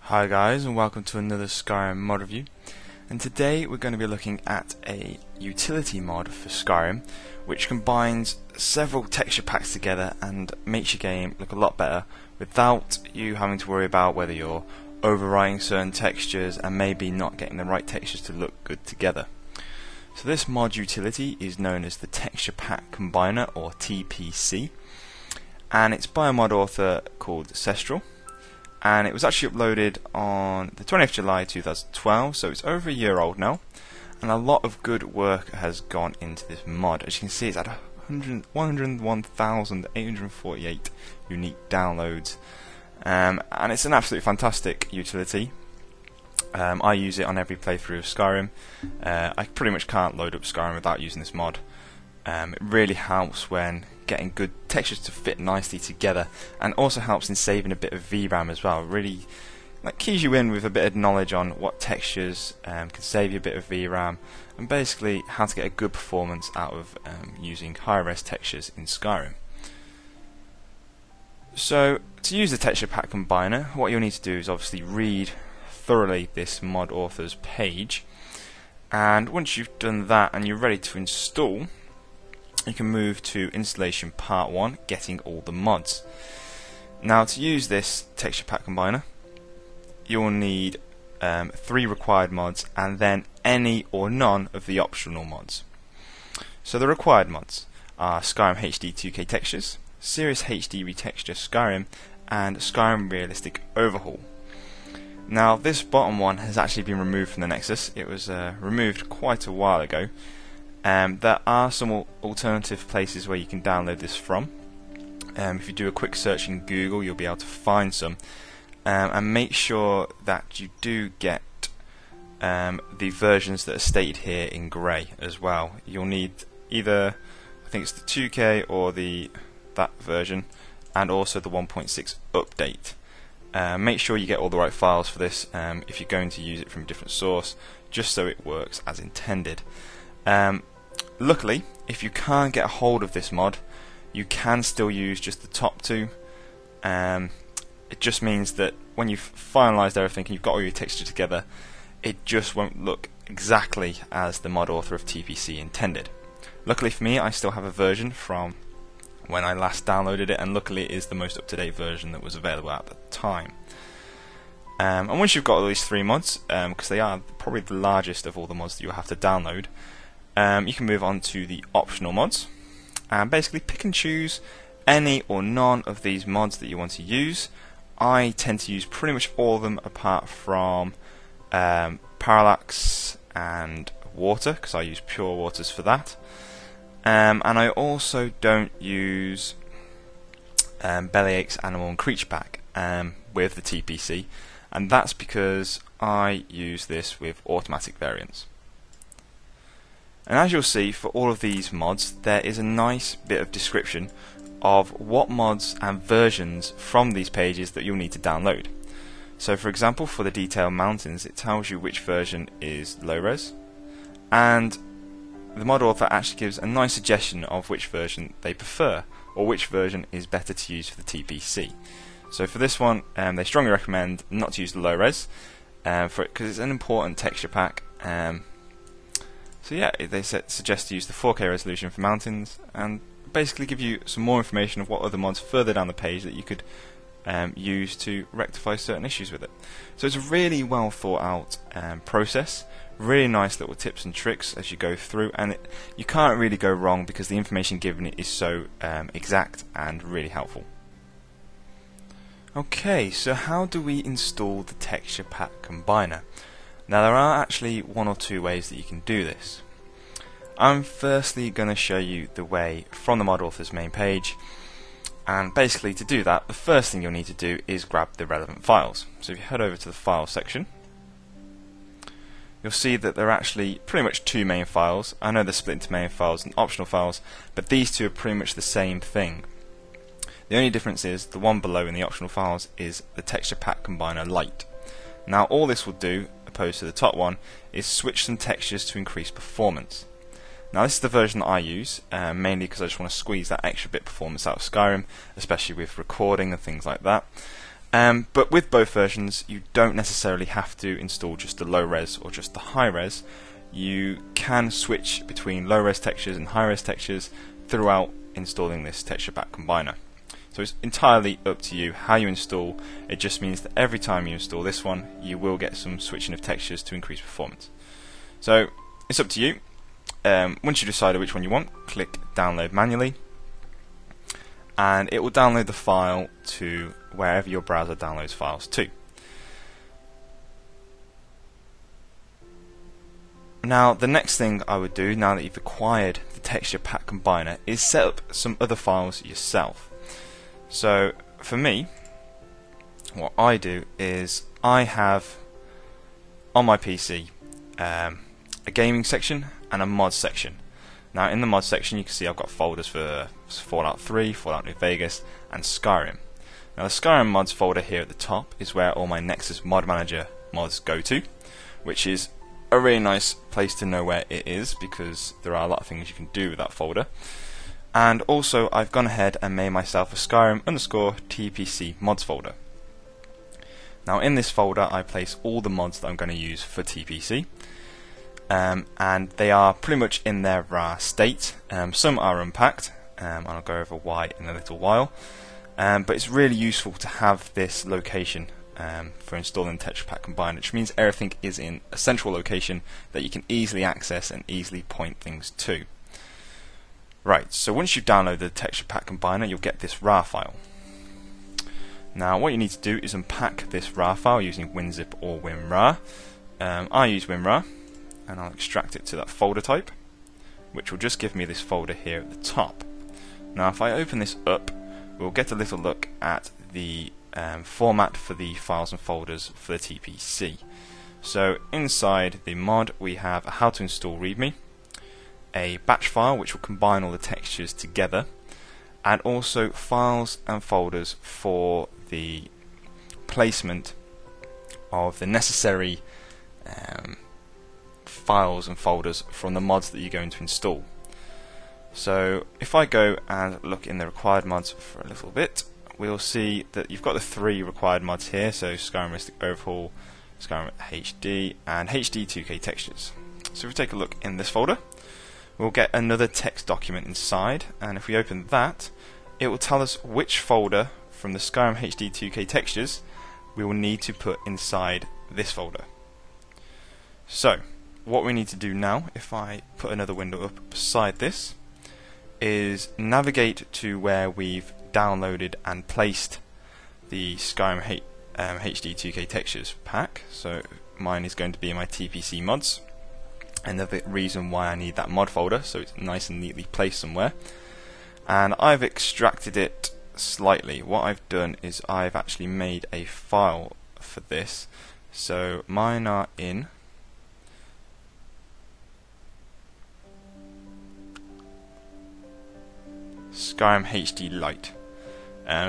Hi guys, and welcome to another Skyrim mod review. And today we're going to be looking at a utility mod for Skyrim which combines several texture packs together and makes your game look a lot better without you having to worry about whether you're overwriting certain textures and maybe not getting the right textures to look good together. So this mod utility is known as the Texture Pack Combiner, or TPC, and it's by a mod author called Cestral. And it was actually uploaded on the 20th of July 2012, so it's over a year old now, and a lot of good work has gone into this mod. As you can see, it's at 101,848 unique downloads, and it's an absolutely fantastic utility. I use it on every playthrough of Skyrim. I pretty much can't load up Skyrim without using this mod. It really helps when getting good textures to fit nicely together, and also helps in saving a bit of VRAM as well. It really keys you in with a bit of knowledge on what textures can save you a bit of VRAM, and basically how to get a good performance out of using high res textures in Skyrim. So to use the Texture Pack Combiner, what you'll need to do is obviously read thoroughly this mod author's page, and once you've done that and you're ready to install, you can move to installation part 1, getting all the mods. Now to use this Texture Pack Combiner, you'll need 3 required mods and then any or none of the optional mods. So the required mods are Skyrim HD 2K Textures, Serious HD Retexture Skyrim, and Skyrim Realistic Overhaul. Now this bottom one has actually been removed from the Nexus. It was removed quite a while ago. There are some alternative places where you can download this from. If you do a quick search in Google, you'll be able to find some. And make sure that you do get the versions that are stated here in grey as well. You'll need either, I think it's the 2K or that version, and also the 1.6 update. Make sure you get all the right files for this if you're going to use it from a different source, just so it works as intended. Luckily, if you can't get a hold of this mod, you can still use just the top 2. It just means that when you've finalised everything and you've got all your texture together, it just won't look exactly as the mod author of TPC intended. Luckily for me, I still have a version from when I last downloaded it, and luckily it is the most up-to-date version that was available at the time. And once you've got all these 3 mods, because they are probably the largest of all the mods that you'll have to download, you can move on to the optional mods and basically pick and choose any or none of these mods that you want to use. I tend to use pretty much all of them apart from parallax and water, because I use pure waters for that. And I also don't use Bellyache's Animal and Creature Pack with the TPC, and that's because I use this with automatic variants. And as you'll see, for all of these mods, there is a nice bit of description of what mods and versions from these pages that you'll need to download. So for example, for the Detailed Mountains, it tells you which version is low res, and the mod author actually gives a nice suggestion of which version they prefer, or which version is better to use for the TPC. So for this one, they strongly recommend not to use the low res, because it's an important texture pack. So yeah, they suggest to use the 4K resolution for mountains, and basically give you some more information of what other mods further down the page that you could use to rectify certain issues with it. So it's a really well thought out process, really nice little tips and tricks as you go through, and you can't really go wrong because the information given is so exact and really helpful. Okay, so how do we install the Texture Pack Combiner? Now there are actually 1 or 2 ways that you can do this. I'm firstly going to show you the way from the mod author's main page, and basically to do that, the first thing you'll need to do is grab the relevant files. So if you head over to the Files section, you'll see that there are actually pretty much 2 main files. I know they're split into main files and optional files, but these 2 are pretty much the same thing. The only difference is the one below in the optional files is the Texture Pack Combiner Lite. Now all this will do, opposed to the top one, is switch some textures to increase performance. Now this is the version that I use, mainly because I just want to squeeze that extra bit of performance out of Skyrim, especially with recording and things like that. But with both versions, you don't necessarily have to install just the low res or just the high res. You can switch between low res textures and high res textures throughout installing this texture pack combiner. So it's entirely up to you how you install. It just means that every time you install this one, you will get some switching of textures to increase performance. So it's up to you. Once you decide which one you want, click download manually, and it will download the file to wherever your browser downloads files to. Now the next thing I would do, now that you've acquired the texture pack combiner, is set up some other files yourself. So for me, what I do is I have on my PC a gaming section and a mod section. Now in the mod section you can see I've got folders for Fallout 3, Fallout New Vegas and Skyrim. Now the Skyrim mods folder here at the top is where all my Nexus Mod Manager mods go to, which is a really nice place to know where it is because there are a lot of things you can do with that folder. And also I've gone ahead and made myself a Skyrim_TPC mods folder. Now in this folder I place all the mods that I'm going to use for TPC. And they are pretty much in their raw state. Some are unpacked, and I'll go over why in a little while. But it's really useful to have this location for installing Texture Pack Combiner, which means everything is in a central location that you can easily access and easily point things to. Right, so once you've downloaded the Texture Pack Combiner, you'll get this RAR file. Now what you need to do is unpack this RAR file using WinZip or WinRAR. I use WinRAR, and I'll extract it to that folder type, which will just give me this folder here at the top. Now if I open this up, we'll get a little look at the format for the files and folders for the TPC. So inside the mod we have a how to install readme, a batch file which will combine all the textures together, and also files and folders for the placement of the necessary files and folders from the mods that you're going to install. So if I go and look in the required mods for a little bit, we'll see that you've got the 3 required mods here, so Skyrim Realistic Overhaul, Skyrim HD and HD 2K textures. So if we take a look in this folder, we'll get another text document inside, and if we open that, it will tell us which folder from the Skyrim HD 2K textures we will need to put inside this folder. So what we need to do now, if I put another window up beside this, is navigate to where we've downloaded and placed the Skyrim HD 2K textures pack. So mine is going to be in my TPC mods, and the reason why I need that mod folder, so it's nice and neatly placed somewhere. And I've extracted it slightly. What I've done is I've actually made a file for this. So mine are in Skyrim HD Lite.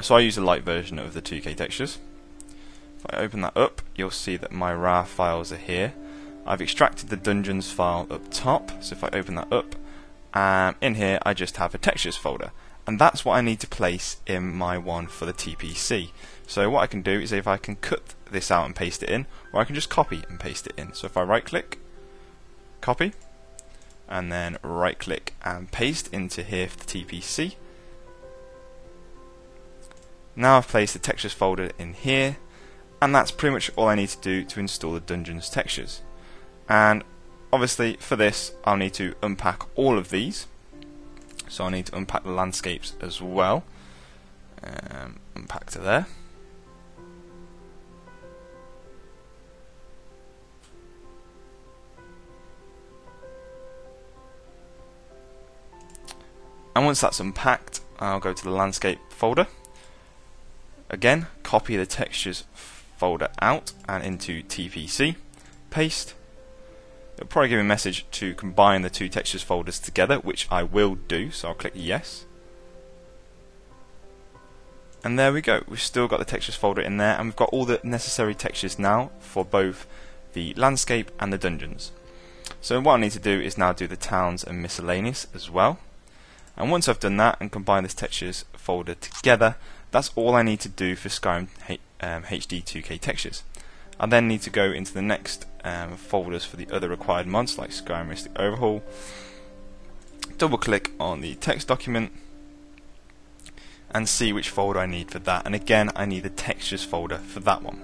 So I use a light version of the 2K textures. If I open that up, you'll see that my RAR files are here. I've extracted the dungeons file up top, so if I open that up, in here I just have a textures folder, and that's what I need to place in my one for the TPC. So what I can do is if I can cut this out and paste it in, or I can just copy and paste it in. So if I right click, copy, and then right click and paste into here for the TPC. Now I've placed the textures folder in here, and that's pretty much all I need to do to install the dungeons textures. And obviously for this I'll need to unpack all of these, so I need to unpack the landscapes as well. Unpack to there. And once that's unpacked, I'll go to the landscape folder. Again, copy the textures folder out and into TPC, paste. It'll probably give me a message to combine the 2 textures folders together, which I will do, so I'll click yes. And there we go, we've still got the textures folder in there, and we've got all the necessary textures now for both the landscape and the dungeons. So what I need to do is now do the towns and miscellaneous as well. And once I've done that and combined this textures folder together, That's all I need to do for Skyrim HD 2K textures. I then need to go into the next folders for the other required mods, like Skyrim Realistic Overhaul. Double click on the text document and see which folder I need for that. And again, I need the textures folder for that one.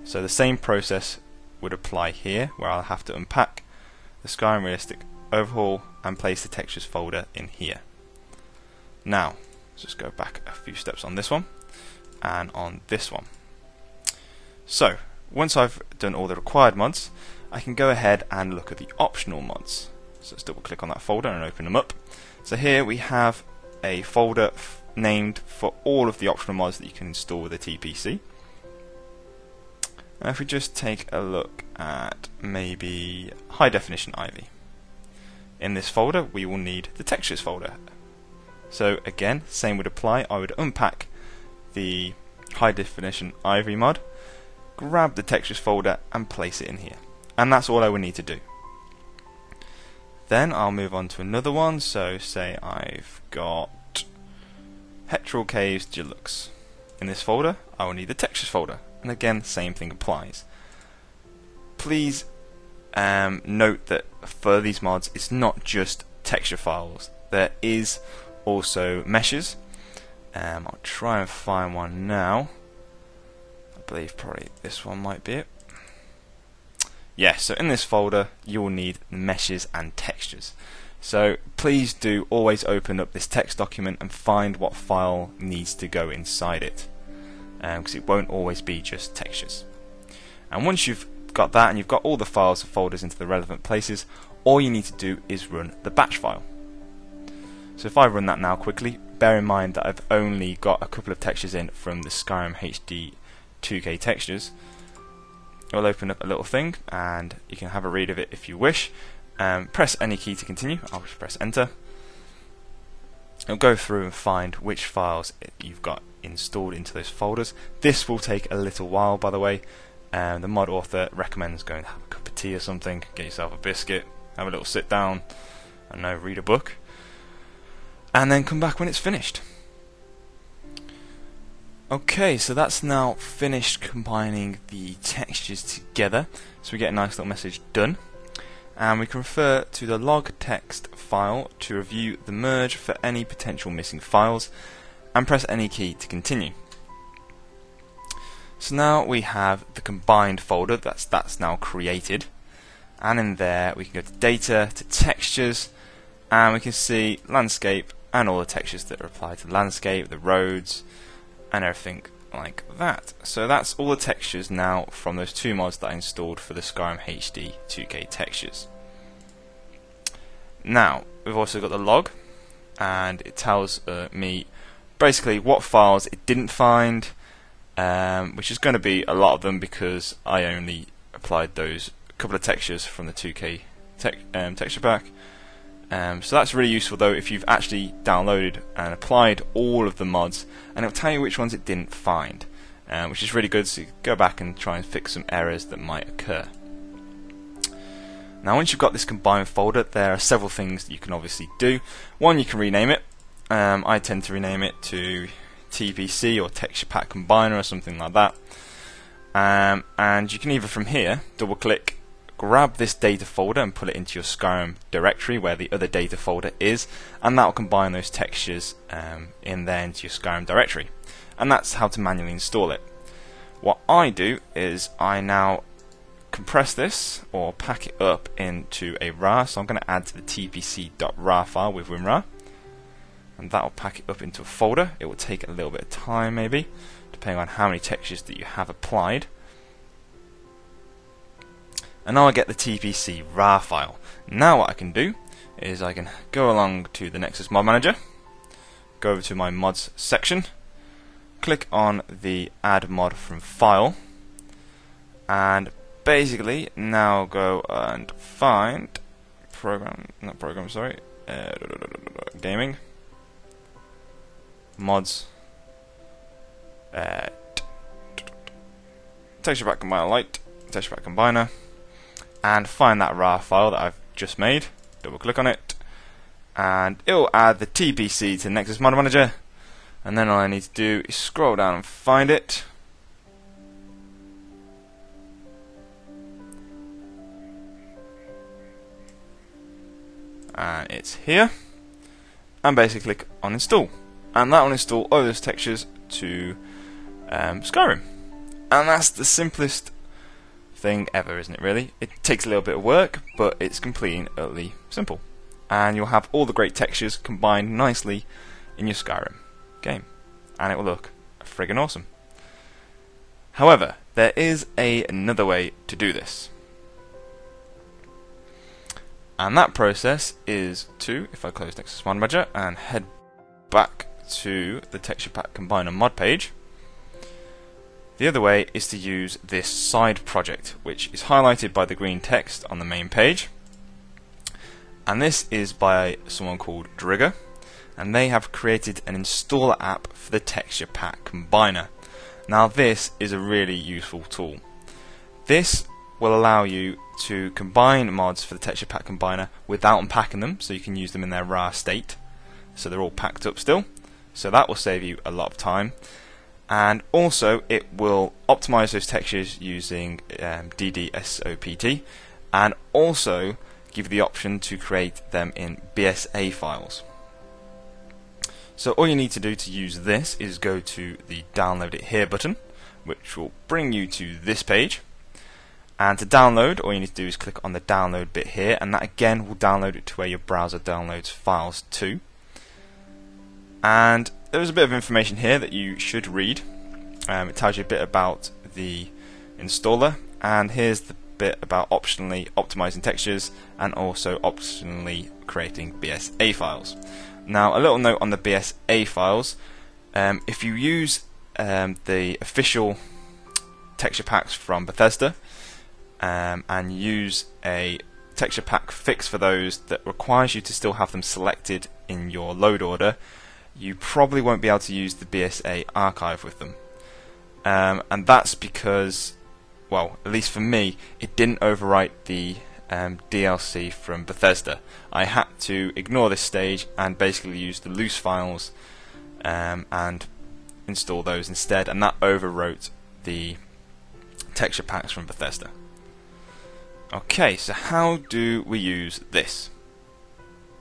So the same process would apply here, where I'll have to unpack the Skyrim Realistic Overhaul and place the textures folder in here. Now, let's just go back a few steps on this one and on this one. So, once I've done all the required mods, I can go ahead and look at the optional mods. So let's double click on that folder and open them up. So here we have a folder named for all of the optional mods that you can install with a TPC. And if we just take a look at maybe High Definition Ivy. In this folder we will need the textures folder. So again, same would apply. I would unpack the High Definition Ivy mod, grab the textures folder and place it in here. And that's all I would need to do. Then I'll move on to another one. So say I've got Petrol Caves Deluxe. In this folder I will need the textures folder. And again, same thing applies. Please note that for these mods, it's not just texture files. There is also meshes. I'll try and find one now. I believe probably this one might be it. Yeah, so in this folder you will need meshes and textures. So please do always open up this text document and find what file needs to go inside it, because it won't always be just textures. And once you've got that and you've got all the files and folders into the relevant places, all you need to do is run the batch file. So if I run that now quickly, bear in mind that I've only got a couple of textures in from the Skyrim HD 2K textures. It'll open up a little thing and you can have a read of it if you wish. Press any key to continue. I'll just press enter. It'll go through and find which files you've got installed into those folders. This will take a little while, by the way. The mod author recommends going to have a cup of tea or something, get yourself a biscuit, have a little sit down, I don't know, read a book, and then come back when it's finished. Okay, so that's now finished combining the textures together. So we get a nice little message done. And we can refer to the log text file to review the merge for any potential missing files, and press any key to continue. So now we have the combined folder that's now created, and in there we can go to data, to textures, and we can see landscape and all the textures that apply to the landscape, the roads, and everything like that. So that's all the textures now from those two mods that I installed for the Skyrim HD 2K textures. Now we've also got the log, and it tells me basically what files it didn't find, which is going to be a lot of them because I only applied those couple of textures from the 2K texture pack. So that's really useful though if you've actually downloaded and applied all of the mods, and it'll tell you which ones it didn't find, which is really good, so you can go back and try and fix some errors that might occur. Now once you've got this combined folder, there are several things that you can obviously do. One, you can rename it. I tend to rename it to TPC or Texture Pack Combiner or something like that. And you can either from here double click, grab this data folder and put it into your Skyrim directory where the other data folder is, and that will combine those textures in there into your Skyrim directory. And that's how to manually install it. What I do is I now compress this or pack it up into a RAR, so I'm going to add to the tpc.rar file with WinRAR, and that will pack it up into a folder. It will take a little bit of time maybe, depending on how many textures that you have applied. And now I get the TPC RAR file. Now what I can do is I can go along to the Nexus Mod Manager, go over to my mods section, click on the add mod from file, and basically now go and find gaming mods texture pack combiner light, texture pack combiner, and find that RAR file that I've just made. Double click on it and it will add the TPC to Nexus Mod Manager, And then all I need to do is scroll down and find it. And it's here. And basically click on install. And that will install all those textures to Skyrim. And that's the simplest thing ever, isn't it, really? It takes a little bit of work, but it's completely and utterly simple. And you'll have all the great textures combined nicely in your Skyrim game. And it will look friggin' awesome. However, there is another way to do this. And that process is to, if I close Nexus Mod Manager and head back to the Texture Pack Combiner mod page, the other way is to use this side project, which is highlighted by the green text on the main page. And this is by someone called Drigger, and they have created an installer app for the Texture Pack Combiner. Now this is a really useful tool. This will allow you to combine mods for the Texture Pack Combiner without unpacking them, so you can use them in their raw state. So they're all packed up still. So that will save you a lot of time. And also it will optimize those textures using DDSOPT, and also give you the option to create them in BSA files. So all you need to do to use this is go to the download it here button, which will bring you to this page. And to download, all you need to do is click on the download bit here, and that again will download it to where your browser downloads files to. And there's a bit of information here that you should read. It tells you a bit about the installer, and here's the bit about optionally optimizing textures and also optionally creating BSA files. Now, a little note on the BSA files: if you use the official texture packs from Bethesda and use a texture pack fix for those that requires you to still have them selected in your load order, you probably won't be able to use the BSA archive with them. And that's because, well, at least for me, it didn't overwrite the DLC from Bethesda. I had to ignore this stage and basically use the loose files and install those instead, and that overwrote the texture packs from Bethesda. Okay, so how do we use this?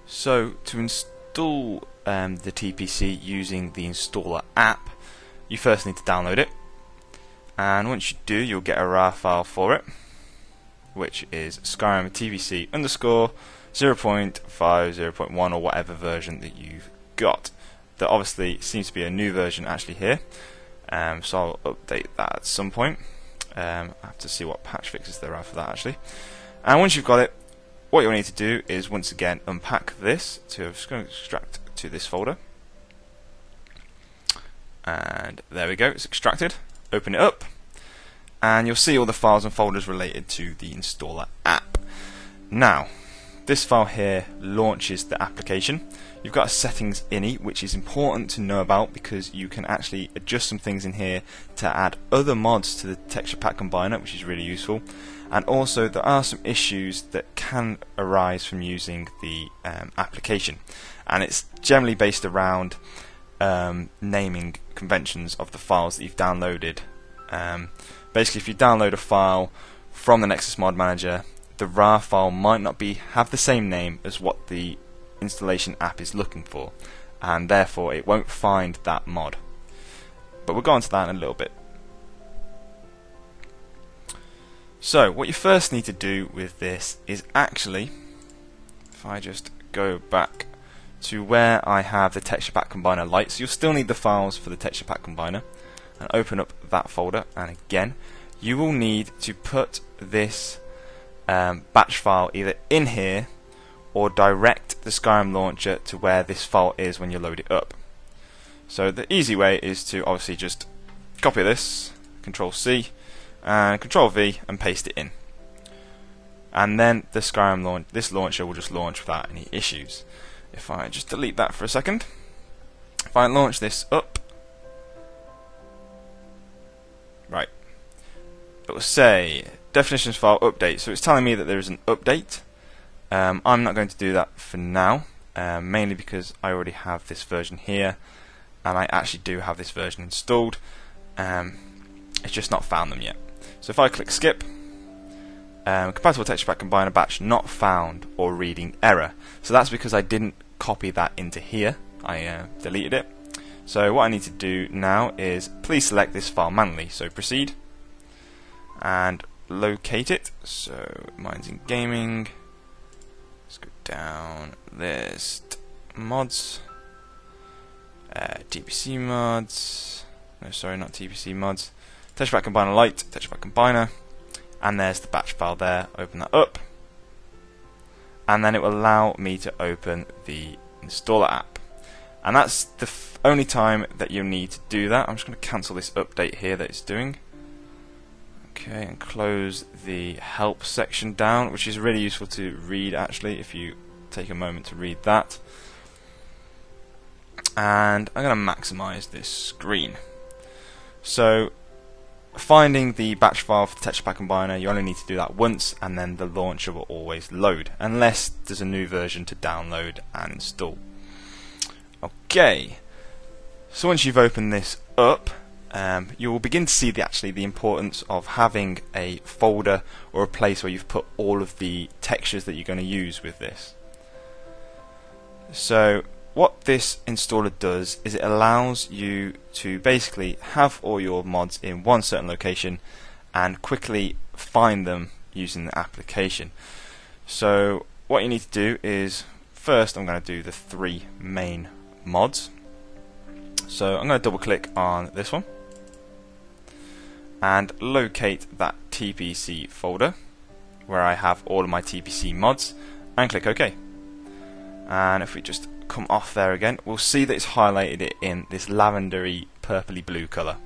So to install the TPC using the installer app, you first need to download it, and once you do, you'll get a RAR file for it, which is Skyrim TPC underscore 0.5, 0.1, or whatever version that you've got. There obviously seems to be a new version actually here, so I'll update that at some point. I have to see what patch fixes there are for that actually. And once you've got it, what you'll need to do is once again unpack this to extract to this folder, and there we go, it's extracted. Open it up and you'll see all the files and folders related to the installer app. Now this file here launches the application. You've got a settings ini, which is important to know about because you can actually adjust some things in here to add other mods to the texture pack combiner, which is really useful. And also there are some issues that can arise from using the application, and it's generally based around naming conventions of the files that you've downloaded. Basically, if you download a file from the Nexus Mod Manager, the RAR file might not have the same name as what the installation app is looking for, and therefore it won't find that mod. But we'll go on to that in a little bit. So what you first need to do with this is actually, if I just go back to where I have the texture pack combiner lights, you'll still need the files for the texture pack combiner, and open up that folder, and again you will need to put this batch file either in here or direct the Skyrim launcher to where this file is when you load it up. So the easy way is to obviously just copy this, Control C and Control V, and paste it in, and then the Skyrim this launcher will just launch without any issues. If I just delete that for a second, if I launch this up, right, it will say definitions file update, so it's telling me that there is an update. I'm not going to do that for now, mainly because I already have this version here, and I actually do have this version installed. It's just not found them yet. So if I click skip, compatible texture pack combiner batch not found or reading error. So that's because I didn't copy that into here. I deleted it. So what I need to do now is please select this file manually. So proceed and locate it. So mine's in gaming. Let's go down, list mods, TPC mods. No, sorry, not TPC mods. Texture pack combiner light, texture pack combiner, and there's the batch file there. Open that up, and then it will allow me to open the installer app. And that's the only time that you need to do that. I'm just going to cancel this update here that it's doing. Okay, and close the help section down, which is really useful to read actually if you take a moment to read that. And I'm going to maximize this screen. So finding the batch file for the texture pack combiner, you only need to do that once, and then the launcher will always load unless there's a new version to download and install. Okay, so once you've opened this up, you will begin to see the importance of having a folder or a place where you've put all of the textures that you're going to use with this. So what this installer does is it allows you to basically have all your mods in one certain location and quickly find them using the application. So what you need to do is, first I'm going to do the 3 main mods. So I'm going to double click on this one and locate that TPC folder where I have all of my TPC mods and click OK. And if we just come off there again, we'll see that it's highlighted it in this lavendery purpley blue colour.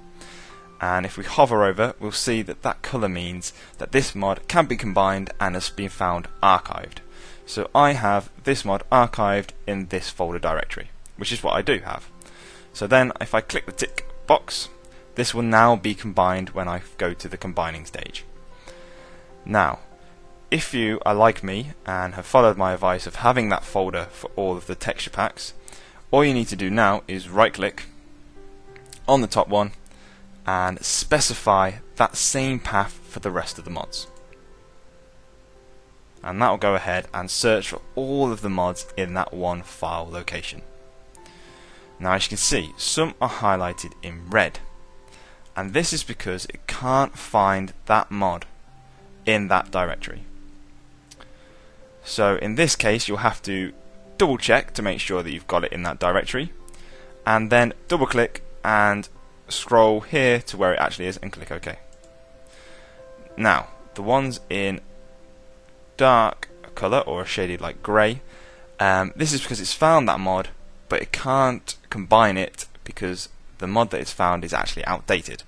And if we hover over, we'll see that that colour means that this mod can be combined and has been found archived. So I have this mod archived in this folder directory, which is what I do have. So then if I click the tick box, this will now be combined when I go to the combining stage. Now, if you are like me and have followed my advice of having that folder for all of the texture packs, all you need to do now is right click on the top one and specify that same path for the rest of the mods. And that will go ahead and search for all of the mods in that one file location. Now as you can see, some are highlighted in red, and this is because it can't find that mod in that directory. So in this case you'll have to double check to make sure that you've got it in that directory, and then double click and scroll here to where it actually is and click OK. Now the ones in dark colour or shaded like grey, this is because it's found that mod but it can't combine it because the mod that it's found is actually outdated.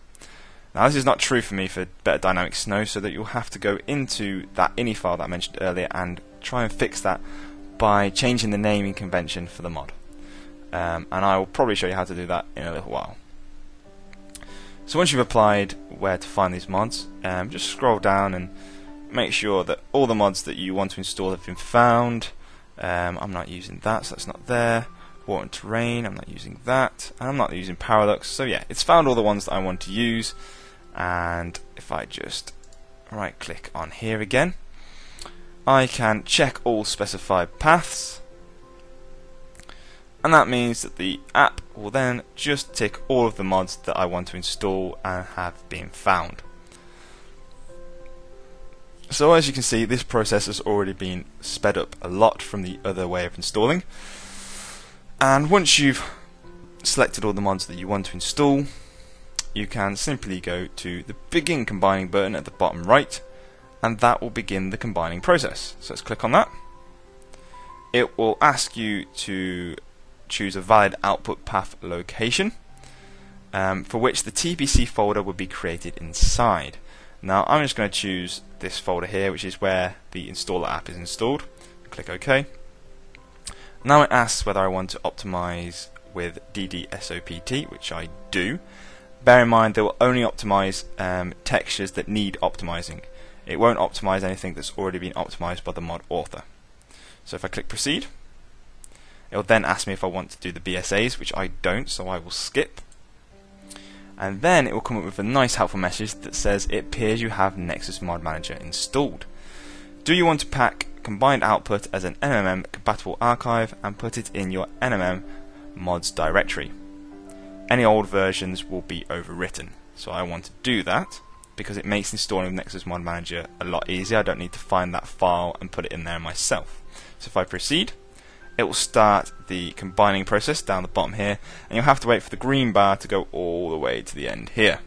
Now this is not true for me for Better Dynamic Snow, so that you'll have to go into that ini file that I mentioned earlier and try and fix that by changing the naming convention for the mod. And I will probably show you how to do that in a little while. So once you've applied where to find these mods, just scroll down and make sure that all the mods that you want to install have been found. I'm not using that, so that's not there. Water and terrain, I'm not using that, and I'm not using Parallax. So yeah, it's found all the ones that I want to use. And if I just right click on here again, I can check all specified paths, and that means that the app will then just tick all of the mods that I want to install and have been found. So as you can see, this process has already been sped up a lot from the other way of installing. And once you've selected all the mods that you want to install, you can simply go to the Begin Combining button at the bottom right, and that will begin the combining process. So let's click on that. It will ask you to choose a valid output path location, for which the TPC folder will be created inside. Now I'm just going to choose this folder here, which is where the installer app is installed. Click OK. Now it asks whether I want to optimize with DDSOPT, which I do. Bear in mind, they will only optimize textures that need optimizing. It won't optimize anything that's already been optimized by the mod author. So if I click proceed, It will then ask me if I want to do the BSAs, which I don't, so I will skip. And then it will come up with a nice helpful message that says it appears you have Nexus Mod Manager installed. Do you want to pack combined output as an NMM compatible archive and put it in your NMM mods directory? Any old versions will be overwritten. So I want to do that because it makes installing Nexus Mod Manager a lot easier. I don't need to find that file and put it in there myself. So if I proceed, it will start the combining process down the bottom here, and you'll have to wait for the green bar to go all the way to the end here.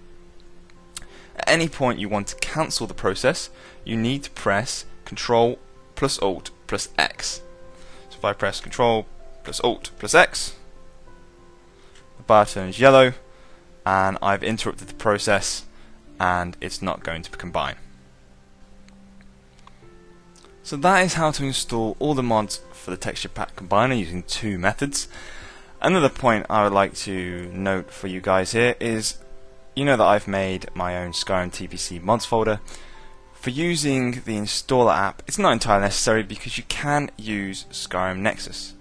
At any point you want to cancel the process, you need to press Ctrl plus Alt plus X. So if I press Ctrl plus Alt plus X, the bar turns yellow and I've interrupted the process and it's not going to combine. So that is how to install all the mods for the texture pack combiner using two methods. Another point I would like to note for you guys here is, you know that I've made my own Skyrim TPC mods folder. For using the installer app, it's not entirely necessary because you can use Skyrim Nexus.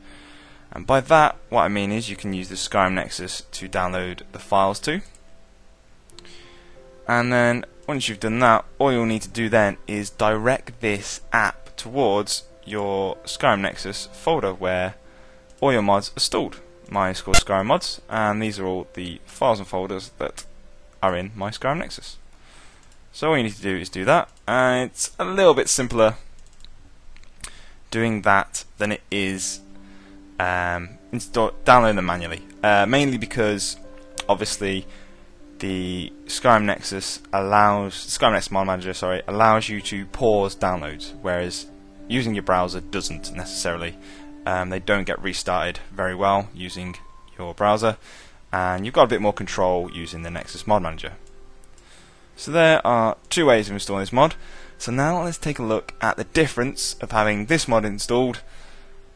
And by that, what I mean is you can use the Skyrim Nexus to download the files to. And then once you've done that, all you'll need to do then is direct this app towards your Skyrim Nexus folder where all your mods are stored. Mine is called Skyrim Mods, and these are all the files and folders that are in my Skyrim Nexus. So all you need to do is do that, and it's a little bit simpler doing that than it is downloading them manually. Mainly because obviously the Skyrim Nexus Mod Manager allows you to pause downloads, whereas using your browser doesn't necessarily. They don't get restarted very well using your browser, and you've got a bit more control using the Nexus Mod Manager. So there are two ways of installing this mod. So now let's take a look at the difference of having this mod installed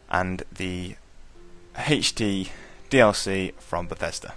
and the HD DLC from Bethesda.